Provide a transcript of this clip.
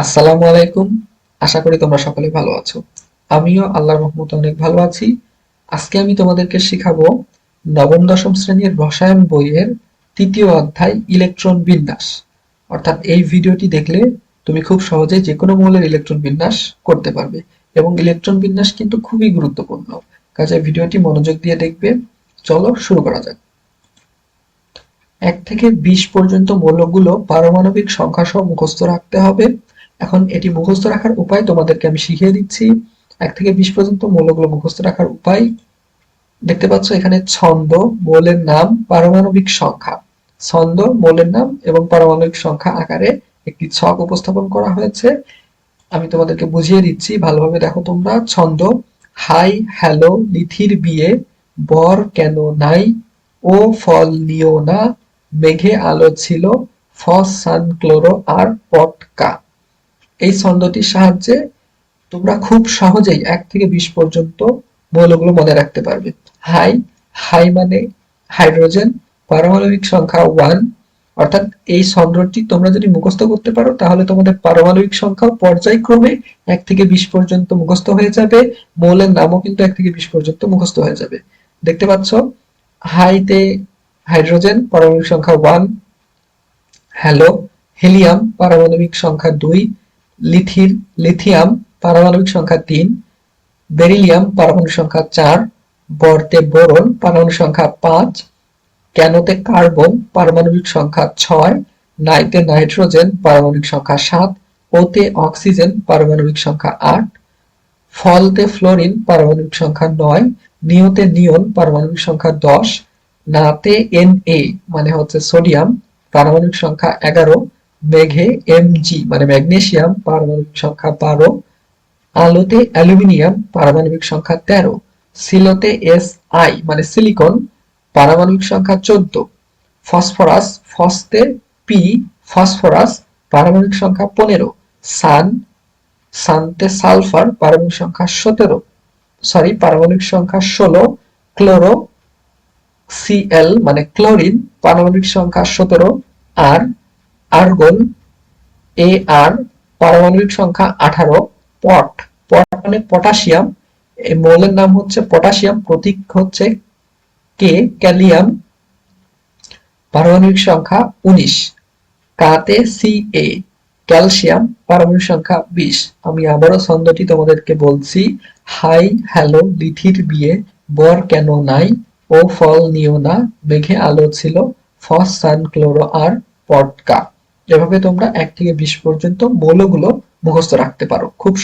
আসসালামু আলাইকুম। আশা করি তোমরা সকলে ভালো আছো। আমিও আল্লাহর রহমতে অনেক ভালো আছি। আজকে আমি তোমাদেরকে শিখাবো নবম দশম শ্রেণীর রসায়ন বইয়ের তৃতীয় অধ্যায় ইলেকট্রন বিন্যাস। অর্থাৎ এই ভিডিওটি দেখলে তুমি খুব সহজেই যে কোনো মৌলের ইলেকট্রন বিন্যাস করতে পারবে, এবং ইলেকট্রন বিন্যাস কিন্তু খুবই গুরুত্বপূর্ণ। কাজেই ভিডিওটি মনোযোগ দিয়ে দেখবে। চলো শুরু করা যাক। ১ থেকে ২০ পর্যন্ত মৌলগুলো পারমাণবিক সংখ্যা সহ মুখস্থ রাখতে হবে। এখন এটি মুখস্থ রাখার উপায় তোমাদেরকে আমি শিখিয়ে দিচ্ছি। ১ থেকে ২০ পর্যন্ত মৌলগুলো মুখস্থ রাখার উপায় দেখতে পাচ্ছ এখানে: ছন্দ, মৌলের নাম, পারমাণবিক সংখ্যা। ছন্দ, মৌলের নাম এবং পারমাণবিক সংখ্যা আকারে একটি ছক উপস্থাপন করা হয়েছে। আমি তোমাদেরকে বুঝিয়ে দিচ্ছি, ভালোভাবে দেখো তোমরা। ছন্দ: হাই হ্যালো লিথির বিয়ে, বর কেন নাই, ও ফল নিও না, মেঘে আলো ছিল, ফস সান ক্লোরো আর পটকা। এই ছন্দটির সাহায্যে তোমরা খুব সহজেই ১ থেকে ২০ পর্যন্ত মৌলগুলো মনে রাখতে পারবে। হাই, হাই মানে হাইড্রোজেন, পারমাণবিক সংখ্যা 1। অর্থাৎ এই ছন্দটি তোমরা যদি মুখস্থ করতে পারো তাহলে তোমাদের পারমাণবিক সংখ্যা পর্যায়ক্রমে ১ থেকে ২০ পর্যন্ত মুখস্থ হয়ে যাবে। মৌলের নামও কিন্তু ১ থেকে ২০ পর্যন্ত মুখস্থ হয়ে যাবে। দেখতে পাচ্ছ, হাইতে হাইড্রোজেন, পারমাণবিক সংখ্যা 1। হ্যালো, হিলিয়াম, পারমাণবিক সংখ্যা 2। লিথিয়াম, পারমাণবিক সংখ্যা 3। বেরিলিয়াম, পারমাণবিক সংখ্যা 4। বরতে বোরন, পারমাণবিক সংখ্যা 5। ক্যানোতে কার্বন, পারমাণবিক সংখ্যা 6। নাইতে নাইট্রোজেন, পারমাণবিক সংখ্যা 7। ওতে অক্সিজেন, পারমাণবিক সংখ্যা 8। ফলতে ফ্লোরিন, পারমাণবিক সংখ্যা 9। নিওতে নিয়ন, পারমাণবিক সংখ্যা 10। নাতে Na মানে হচ্ছে সোডিয়াম, পারমাণবিক সংখ্যা 11। মেঘে Mg মানে ম্যাগনেসিয়াম, পারমাণবিক সংখ্যা 12। আলোতে অ্যালুমিনিয়াম, পারমাণবিক সংখ্যা 13। সিলোতে Si মানে সিলিকন, পারমাণবিক সংখ্যা 14। ফসফরাস, ফসতে P ফসফরাস, পারমাণবিক সংখ্যা 15। সানতে সালফার, পারমাণবিক সংখ্যা 16। ক্লোরো, Cl মানে ক্লোরিন, পারমাণবিক সংখ্যা 17। আর আর্গন, Ar, পারমাণবিক সংখ্যা 18। পট মানে পটাশিয়াম, এই মৌলের নাম হচ্ছে পটাশিয়াম, প্রতীক হচ্ছে কে। ক্যালিয়াম, পারমাণবিক সংখ্যা 19। কাতে Ca, ক্যালসিয়াম, পারমাণবিক সংখ্যা 20। আমি আবারও ছন্দটি তোমাদেরকে বলছি: হাই হ্যালো লিথির বিয়ে, বর কেন নাই, ও ফল নিও না, মেঘে আলো ছিল, ফস সান ক্লোরো আর পটকা। এভাবে তোমরা ১ থেকে ২০ পর্যন্ত মৌলগুলো মুখস্থ রাখতে পারো খুব